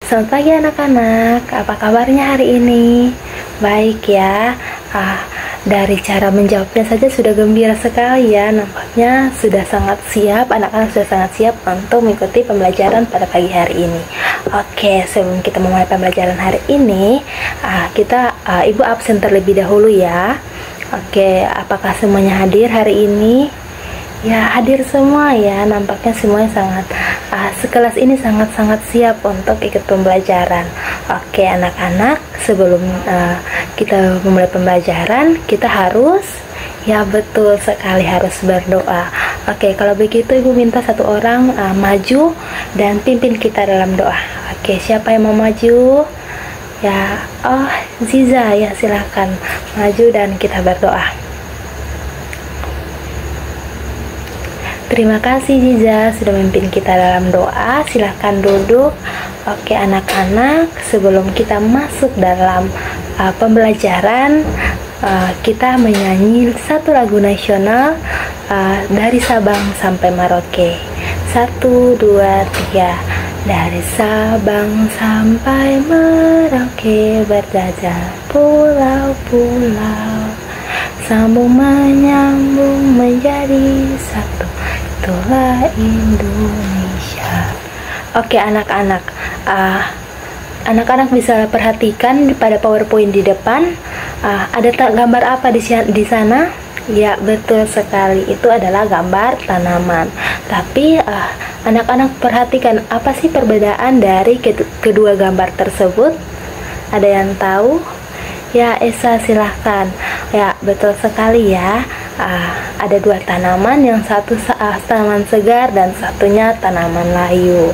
Selamat pagi anak-anak, apa kabarnya hari ini? Baik ya. Dari cara menjawabnya saja sudah gembira sekali ya. Nampaknya sudah sangat siap, anak-anak sudah sangat siap untuk mengikuti pembelajaran pada pagi hari ini. Oke, sebelum kita memulai pembelajaran hari ini, Ibu absen terlebih dahulu ya. Oke, apakah semuanya hadir hari ini? Ya, hadir semua ya. Nampaknya semuanya sangat sekelas ini sangat-sangat siap untuk ikut pembelajaran. Oke anak-anak, sebelum kita memulai pembelajaran, kita harus, ya betul sekali, harus berdoa. Oke, kalau begitu Ibu minta satu orang maju dan pimpin kita dalam doa. Oke, siapa yang mau maju? Ya, Ziza ya, silahkan maju dan kita berdoa. Terima kasih Ziza sudah memimpin kita dalam doa. Silahkan duduk. Oke anak-anak, sebelum kita masuk dalam pembelajaran, kita menyanyi satu lagu nasional dari Sabang sampai Merauke. 1, 2, 3. Dari Sabang sampai Merauke berjajah pulau-pulau, sambung menyambung menjadi satu, itulah Indonesia. Oke anak-anak, anak-anak bisa perhatikan pada PowerPoint di depan, ada gambar apa di sana? Ya betul sekali, itu adalah gambar tanaman. Tapi anak-anak perhatikan, apa sih perbedaan dari kedua gambar tersebut? Ada yang tahu? Ya, Esa silahkan. Ya, betul sekali ya. Ada dua tanaman, yang satu tanaman segar dan satunya tanaman layu.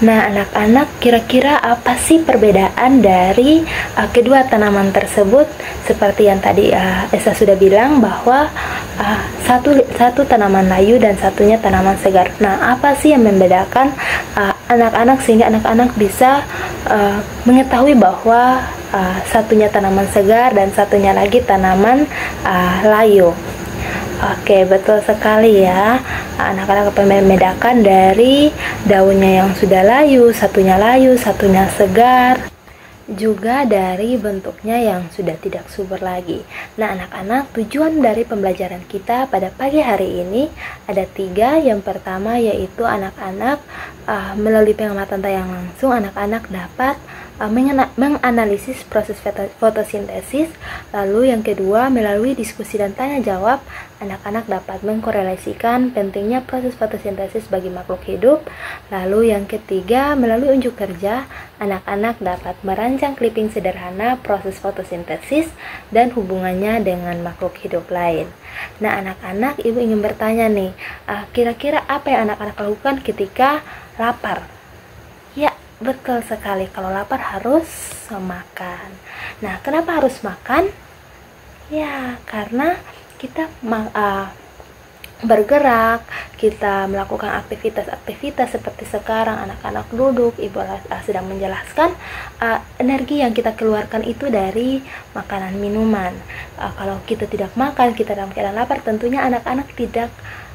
Nah, anak-anak, kira-kira apa sih perbedaan dari kedua tanaman tersebut? Seperti yang tadi Esa sudah bilang bahwa satu tanaman layu dan satunya tanaman segar. Nah, apa sih yang membedakan anak-anak sehingga anak-anak bisa mengetahui bahwa satunya tanaman segar dan satunya lagi tanaman layu? Oke, betul sekali ya. Anak-anak membedakan dari daunnya yang sudah layu, satunya segar, juga dari bentuknya yang sudah tidak subur lagi. Nah anak-anak, tujuan dari pembelajaran kita pada pagi hari ini ada 3. Yang pertama yaitu anak-anak melalui pengamatan tayang langsung, anak-anak dapat menganalisis proses fotosintesis. Lalu yang kedua, melalui diskusi dan tanya jawab, anak-anak dapat mengkorelasikan pentingnya proses fotosintesis bagi makhluk hidup. Lalu yang ketiga, melalui unjuk kerja, anak-anak dapat merancang clipping sederhana proses fotosintesis dan hubungannya dengan makhluk hidup lain. Nah anak-anak, Ibu ingin bertanya nih, kira-kira apa yang anak-anak lakukan ketika lapar? Ya, betul sekali, kalau lapar harus makan. Nah, kenapa harus makan? Ya, karena kita bergerak, kita melakukan aktivitas seperti sekarang, anak-anak duduk, Ibu sedang menjelaskan energi yang kita keluarkan itu dari makanan minuman. Kalau kita tidak makan, kita dalam keadaan lapar, tentunya anak-anak tidak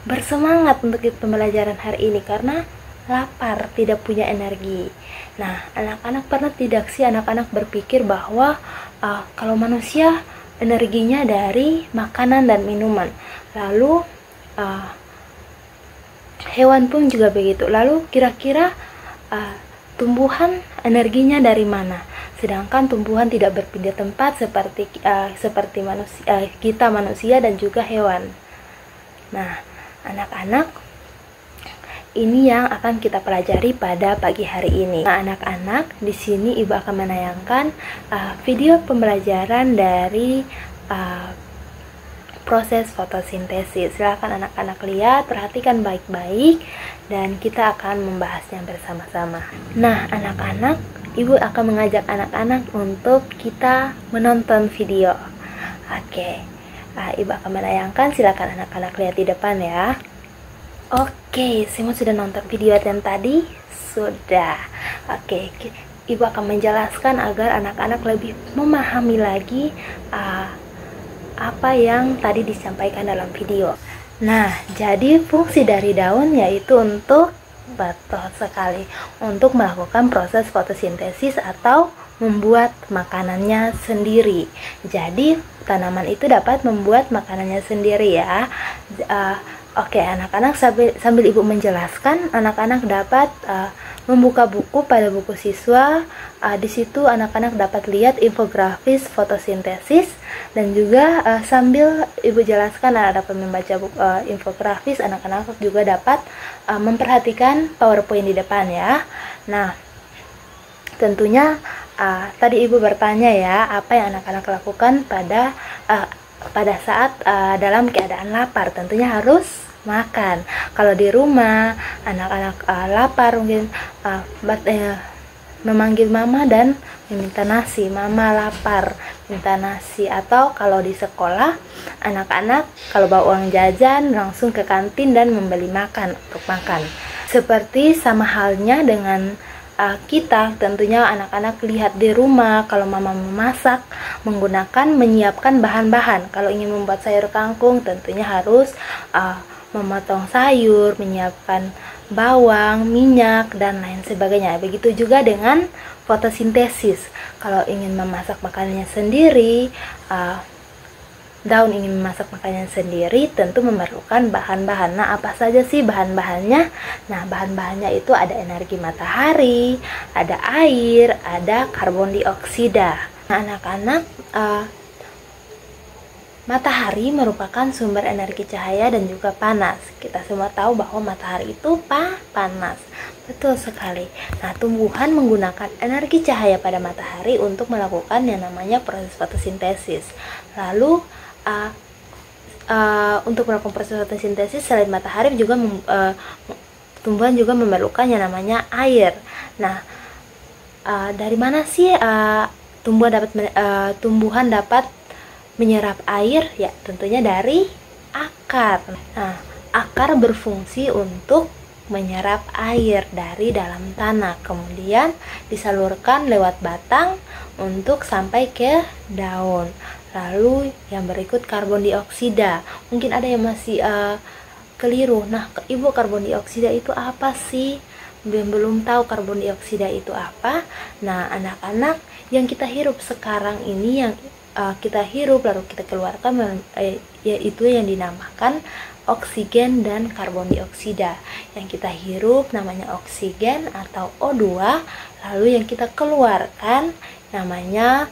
bersemangat untuk pembelajaran hari ini karena lapar, tidak punya energi. Nah, anak-anak pernah tidak sih anak-anak berpikir bahwa kalau manusia energinya dari makanan dan minuman, lalu hewan pun juga begitu. Lalu kira-kira tumbuhan energinya dari mana? Sedangkan tumbuhan tidak berpindah tempat seperti kita manusia dan juga hewan. Nah, anak-anak, ini yang akan kita pelajari pada pagi hari ini. Nah, anak-anak, di sini Ibu akan menayangkan video pembelajaran dari proses fotosintesis. Silakan anak-anak lihat, perhatikan baik-baik, dan kita akan membahasnya bersama-sama. Nah, anak-anak, Ibu akan mengajak anak-anak untuk kita menonton video. Oke, Ibu akan menayangkan, silakan anak-anak lihat di depan ya. Oke, semua sudah nonton video yang tadi? Sudah. Oke, Ibu akan menjelaskan agar anak-anak lebih memahami lagi apa yang tadi disampaikan dalam video. Nah, jadi fungsi dari daun yaitu untuk Betul sekali. Untuk melakukan proses fotosintesis atau membuat makanannya sendiri. Jadi tanaman itu dapat membuat makanannya sendiri ya. Oke, anak-anak sambil ibu menjelaskan, anak-anak dapat membuka buku pada buku siswa. Di situ anak-anak dapat lihat infografis fotosintesis, dan juga sambil ibu jelaskan dapat membaca buku infografis, anak-anak juga dapat memperhatikan PowerPoint di depan ya. Nah, tentunya tadi ibu bertanya ya, apa yang anak-anak lakukan pada saat dalam keadaan lapar. Tentunya harus makan. Kalau di rumah anak-anak lapar, mungkin memanggil mama dan meminta nasi. Mama lapar, minta nasi. Atau kalau di sekolah, anak-anak kalau bawa uang jajan langsung ke kantin dan membeli makan untuk makan. Seperti sama halnya dengan kita, tentunya anak-anak lihat di rumah kalau mama memasak menyiapkan bahan-bahan. Kalau ingin membuat sayur kangkung, tentunya harus memotong sayur, menyiapkan bawang, minyak, dan lain sebagainya. Begitu juga dengan fotosintesis. Kalau ingin memasak makanannya sendiri, daun ingin memasak makanannya sendiri, tentu memerlukan bahan-bahan. Nah, apa saja sih bahan-bahannya? Nah, bahan-bahannya itu ada energi matahari, ada air, ada karbon dioksida. Nah, anak-anak, matahari merupakan sumber energi cahaya dan juga panas. Kita semua tahu bahwa matahari itu panas. Betul sekali. Nah, tumbuhan menggunakan energi cahaya pada matahari untuk melakukan yang namanya proses fotosintesis. Lalu untuk melakukan proses fotosintesis selain matahari juga tumbuhan juga memerlukan yang namanya air. Nah, dari mana sih tumbuhan dapat menyerap air? Ya, tentunya dari akar. Nah, akar berfungsi untuk menyerap air dari dalam tanah, kemudian disalurkan lewat batang untuk sampai ke daun. Lalu yang berikut karbon dioksida. Mungkin ada yang masih keliru. Nah, ibu, karbon dioksida itu apa sih? Belum tahu karbon dioksida itu apa? Nah, anak-anak, yang kita hirup sekarang ini, yang kita hirup lalu kita keluarkan, yaitu yang dinamakan oksigen dan karbon dioksida. Yang kita hirup namanya oksigen atau O2, lalu yang kita keluarkan namanya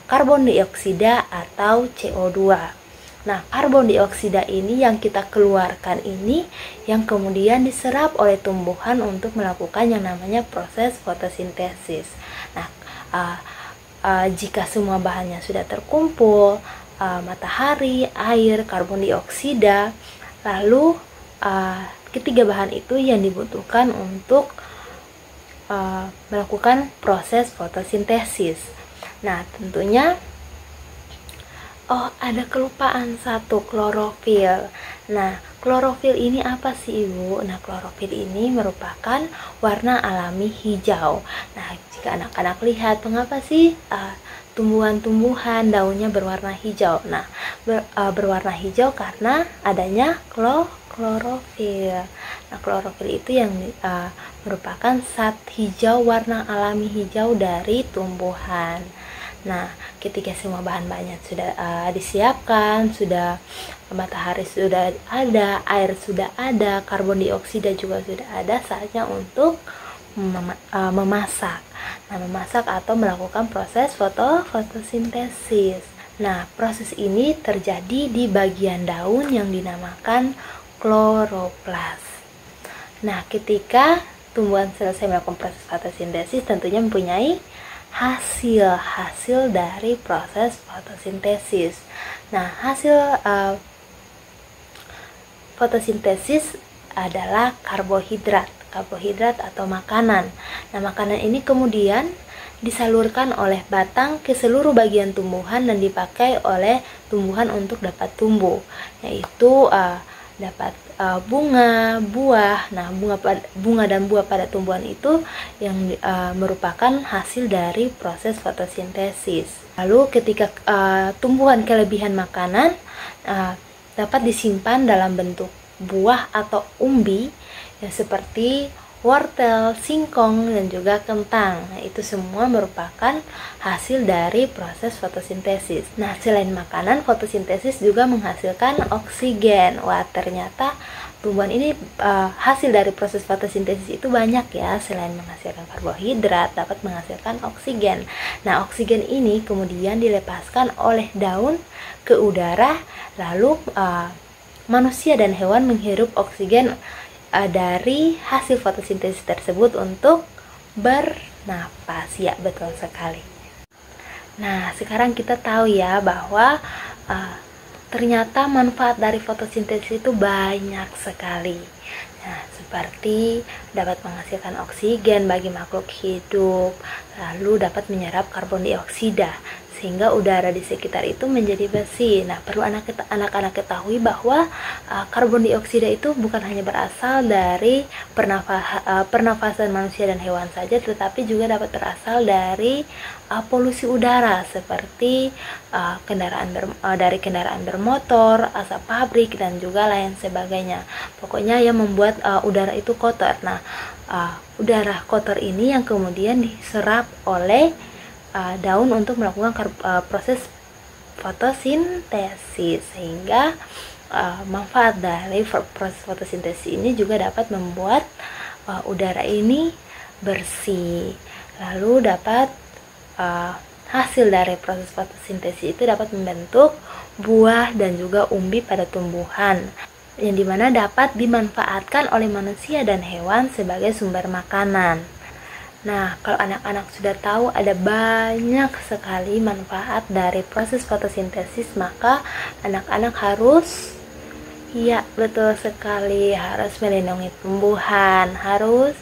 karbon dioksida atau CO2. Nah, karbon dioksida ini yang kita keluarkan ini yang kemudian diserap oleh tumbuhan untuk melakukan yang namanya proses fotosintesis. Nah, jika semua bahannya sudah terkumpul, matahari, air, karbon dioksida, lalu ketiga bahan itu yang dibutuhkan untuk melakukan proses fotosintesis. Nah, tentunya ada kelupaan satu, klorofil. Nah, klorofil ini apa sih, Ibu? Nah, klorofil ini merupakan warna alami hijau. Nah, jika anak-anak lihat, mengapa sih tumbuhan-tumbuhan daunnya berwarna hijau? Nah, berwarna hijau karena adanya klorofil. Nah, klorofil itu yang merupakan zat hijau, warna alami hijau dari tumbuhan. Nah, ketika semua bahan-bahannya sudah disiapkan, sudah matahari sudah ada, air sudah ada, karbon dioksida juga sudah ada, saatnya untuk memasak. Nah, memasak atau melakukan proses fotosintesis. Nah, proses ini terjadi di bagian daun yang dinamakan kloroplas. Nah, ketika tumbuhan selesai melakukan proses fotosintesis, tentunya mempunyai hasil dari proses fotosintesis. Nah, hasil fotosintesis adalah karbohidrat atau makanan. Nah, makanan ini kemudian disalurkan oleh batang ke seluruh bagian tumbuhan dan dipakai oleh tumbuhan untuk dapat tumbuh, yaitu dapat bunga, buah. Nah, bunga dan buah pada tumbuhan itu yang merupakan hasil dari proses fotosintesis. Lalu ketika tumbuhan kelebihan makanan dapat disimpan dalam bentuk buah atau umbi, ya, seperti wortel, singkong, dan juga kentang. Nah, itu semua merupakan hasil dari proses fotosintesis. Nah, selain makanan, fotosintesis juga menghasilkan oksigen. Wah, ternyata tumbuhan ini hasil dari proses fotosintesis itu banyak ya. Selain menghasilkan karbohidrat, dapat menghasilkan oksigen. Nah, oksigen ini kemudian dilepaskan oleh daun ke udara, lalu manusia dan hewan menghirup oksigen dari hasil fotosintesis tersebut untuk bernapas. Ya, betul sekali. Nah, sekarang kita tahu ya bahwa ternyata manfaat dari fotosintesis itu banyak sekali. Nah, seperti dapat menghasilkan oksigen bagi makhluk hidup, lalu dapat menyerap karbon dioksida sehingga udara di sekitar itu menjadi bersih. Nah, perlu anak-anak ketahui bahwa karbon dioksida itu bukan hanya berasal dari pernafasan manusia dan hewan saja, tetapi juga dapat berasal dari polusi udara seperti dari kendaraan bermotor, asap pabrik, dan juga lain sebagainya. Pokoknya yang membuat udara itu kotor. Nah, udara kotor ini yang kemudian diserap oleh daun untuk melakukan proses fotosintesis, sehingga manfaat dari proses fotosintesis ini juga dapat membuat udara ini bersih. Lalu dapat hasil dari proses fotosintesis itu dapat membentuk buah dan juga umbi pada tumbuhan, yang dimana dapat dimanfaatkan oleh manusia dan hewan sebagai sumber makanan. Nah, kalau anak-anak sudah tahu ada banyak sekali manfaat dari proses fotosintesis, maka anak-anak harus, ya betul sekali, harus melindungi tumbuhan, harus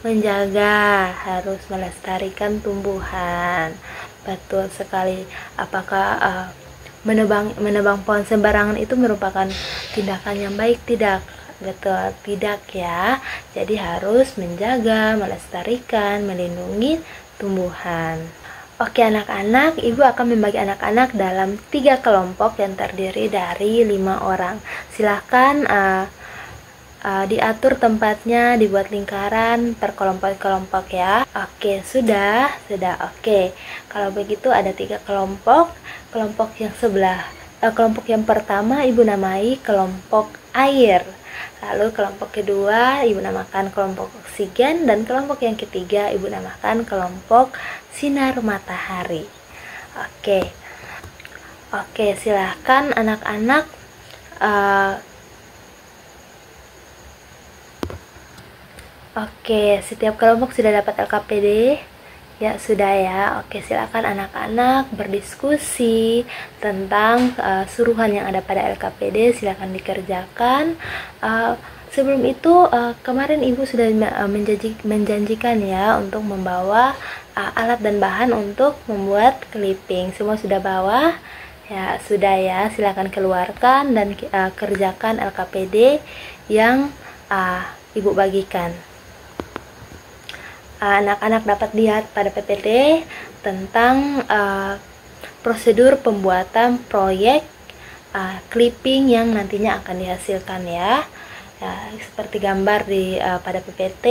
menjaga, harus melestarikan tumbuhan. Betul sekali. Apakah menebang pohon sembarangan itu merupakan tindakan yang baik? Tidak. Betul, tidak ya. Jadi harus menjaga, melestarikan, melindungi tumbuhan. Oke anak-anak, ibu akan membagi anak-anak dalam 3 kelompok yang terdiri dari 5 orang. Silahkan diatur tempatnya, dibuat lingkaran per kelompok-kelompok ya. Oke, sudah. Oke, kalau begitu ada 3 kelompok. Kelompok yang pertama ibu namai kelompok air. Lalu kelompok kedua ibu namakan kelompok oksigen, dan kelompok yang ketiga ibu namakan kelompok sinar matahari. Oke, silahkan anak-anak setiap kelompok sudah dapat LKPD? Ya, sudah ya. Oke, silakan anak-anak berdiskusi tentang suruhan yang ada pada LKPD. Silakan dikerjakan. Sebelum itu, kemarin Ibu sudah menjanjikan ya untuk membawa alat dan bahan untuk membuat clipping. Semua sudah bawa? Ya, sudah ya. Silakan keluarkan dan kerjakan LKPD yang Ibu bagikan. Anak-anak dapat lihat pada PPT tentang prosedur pembuatan proyek clipping yang nantinya akan dihasilkan ya. Seperti gambar pada PPT,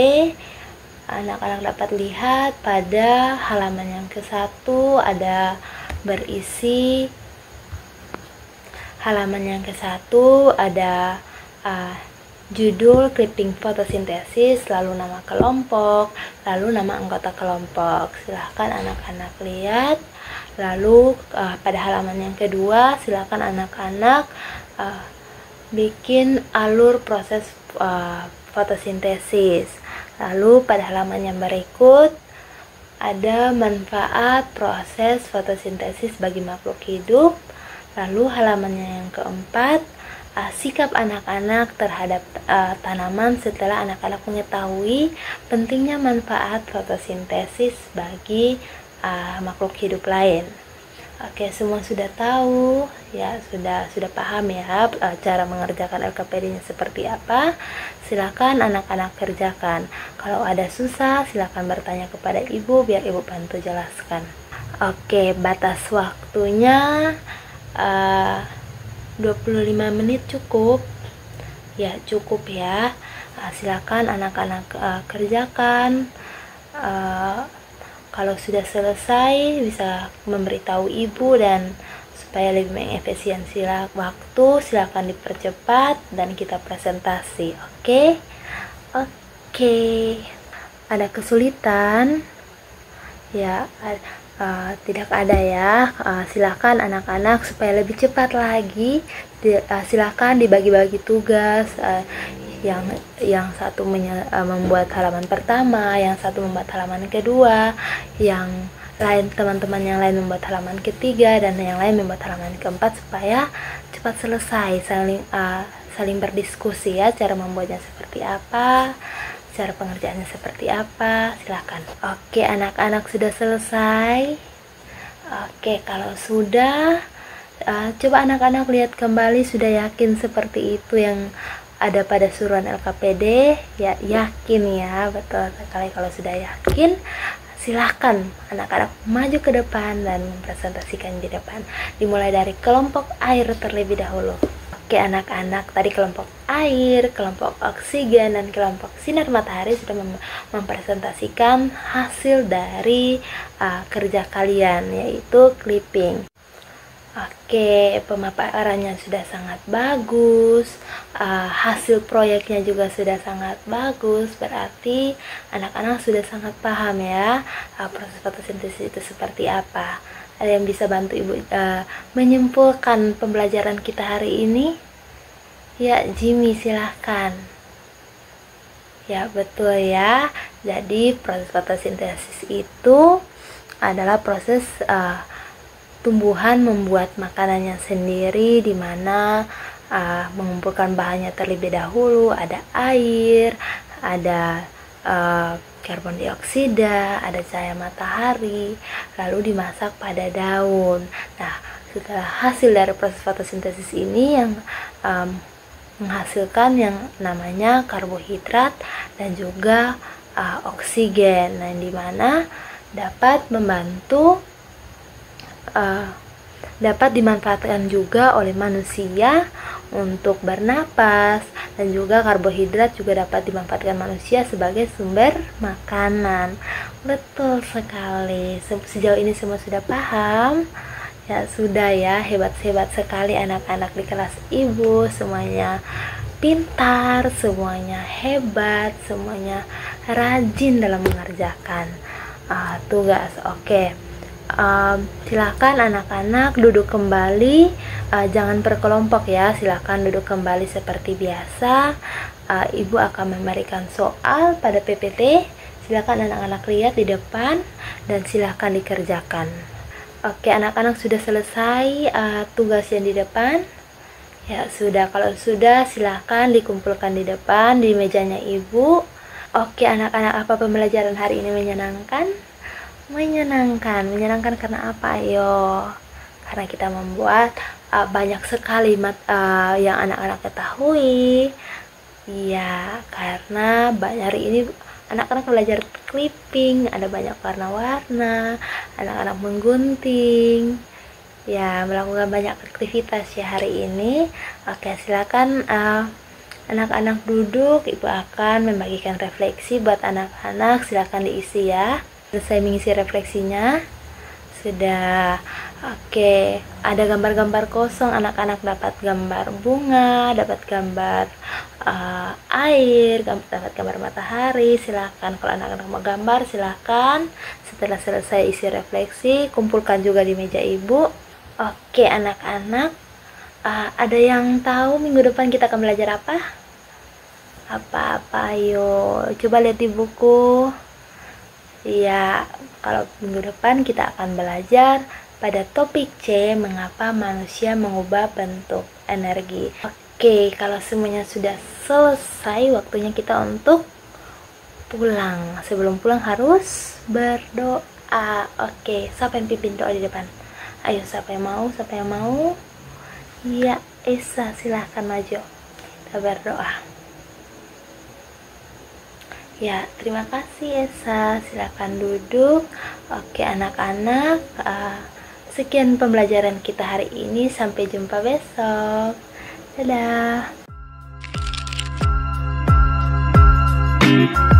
anak-anak dapat lihat pada halaman yang ke-1 ada berisi halaman yang ke-1 ada judul clipping fotosintesis, lalu nama kelompok, lalu nama anggota kelompok. Silahkan anak-anak lihat. Lalu pada halaman yang kedua, silahkan anak-anak bikin alur proses fotosintesis. Lalu pada halaman yang berikut ada manfaat proses fotosintesis bagi makhluk hidup. Lalu halamannya yang keempat, sikap anak-anak terhadap tanaman setelah anak-anak mengetahui pentingnya manfaat fotosintesis bagi makhluk hidup lain. Oke, semua sudah tahu ya, sudah paham ya cara mengerjakan LKPD-nya seperti apa. Silakan anak-anak kerjakan. Kalau ada susah, silakan bertanya kepada ibu biar ibu bantu jelaskan. Oke, batas waktunya 25 menit cukup ya, Silakan anak-anak kerjakan. Kalau sudah selesai bisa memberitahu ibu, dan supaya lebih mengefisiensi waktu silakan dipercepat dan kita presentasi. Oke. Ada kesulitan ya? Tidak ada ya. Silakan anak-anak supaya lebih cepat lagi, silakan dibagi-bagi tugas. Yang satu membuat halaman pertama, yang satu membuat halaman kedua, yang lain teman-teman yang lain membuat halaman ketiga, dan yang lain membuat halaman keempat, supaya cepat selesai. Saling berdiskusi ya, cara membuatnya seperti apa, cara pengerjaannya seperti apa. Silakan. Oke, anak-anak sudah selesai. Oke, kalau sudah, coba anak-anak lihat kembali, sudah yakin seperti itu yang ada pada suruhan LKPD ya? Yakin ya? Betul sekali. Kalau sudah yakin, silahkan anak-anak maju ke depan dan mempresentasikan di depan. Dimulai dari kelompok air terlebih dahulu. Oke anak-anak, tadi kelompok air, kelompok oksigen, dan kelompok sinar matahari sudah mempresentasikan hasil dari kerja kalian, yaitu clipping. Oke, pemaparannya sudah sangat bagus, hasil proyeknya juga sudah sangat bagus, berarti anak-anak sudah sangat paham ya proses fotosintesis itu seperti apa. Ada yang bisa bantu ibu menyimpulkan pembelajaran kita hari ini? Ya, Jimmy silahkan. Ya, betul ya. Jadi proses fotosintesis itu adalah proses tumbuhan membuat makanannya sendiri, di mana mengumpulkan bahannya terlebih dahulu. Ada air, ada karbon dioksida, ada cahaya matahari, lalu dimasak pada daun. Nah, setelah hasil dari proses fotosintesis ini yang menghasilkan yang namanya karbohidrat dan juga oksigen, nah, di mana dapat membantu dapat dimanfaatkan juga oleh manusia untuk bernapas, dan juga karbohidrat juga dapat dimanfaatkan manusia sebagai sumber makanan. Betul sekali. Sejauh ini semua sudah paham? Ya sudah ya, hebat-hebat sekali anak-anak di kelas ibu, semuanya pintar, semuanya hebat, semuanya rajin dalam mengerjakan tugas. Oke. Silakan anak-anak duduk kembali, jangan berkelompok ya, silakan duduk kembali seperti biasa. Ibu akan memberikan soal pada PPT, silakan anak-anak lihat di depan dan silakan dikerjakan. Oke, anak-anak sudah selesai tugas yang di depan? Ya sudah, kalau sudah silakan dikumpulkan di depan di mejanya ibu. Oke anak-anak, apa pembelajaran hari ini menyenangkan? Menyenangkan karena apa? Ayo, karena kita membuat banyak sekali yang anak-anak ketahui. Iya, karena hari ini anak-anak belajar clipping, ada banyak warna-warna, anak-anak menggunting, ya melakukan banyak aktivitas ya hari ini. Oke, silakan anak-anak duduk, ibu akan membagikan refleksi buat anak-anak, silakan diisi ya. Selesai mengisi refleksinya sudah. Oke, ada gambar-gambar kosong, anak-anak dapat gambar bunga, dapat gambar air, dapat gambar matahari. Silakan kalau anak-anak mau gambar silakan. Setelah selesai isi refleksi, kumpulkan juga di meja ibu. Oke anak-anak, ada yang tahu minggu depan kita akan belajar apa? Apa-apa, ayo coba lihat di buku. Ya, kalau minggu depan kita akan belajar pada topik C, mengapa manusia mengubah bentuk energi. Oke, kalau semuanya sudah selesai, waktunya kita untuk pulang. Sebelum pulang harus berdoa. Oke, siapa yang pimpin doa di depan? Ayo, siapa yang mau? Ya, Esa, silahkan maju. Kita berdoa. Ya, terima kasih Esa. Silakan duduk. Oke anak-anak, sekian pembelajaran kita hari ini. Sampai jumpa besok. Dadah. Bye.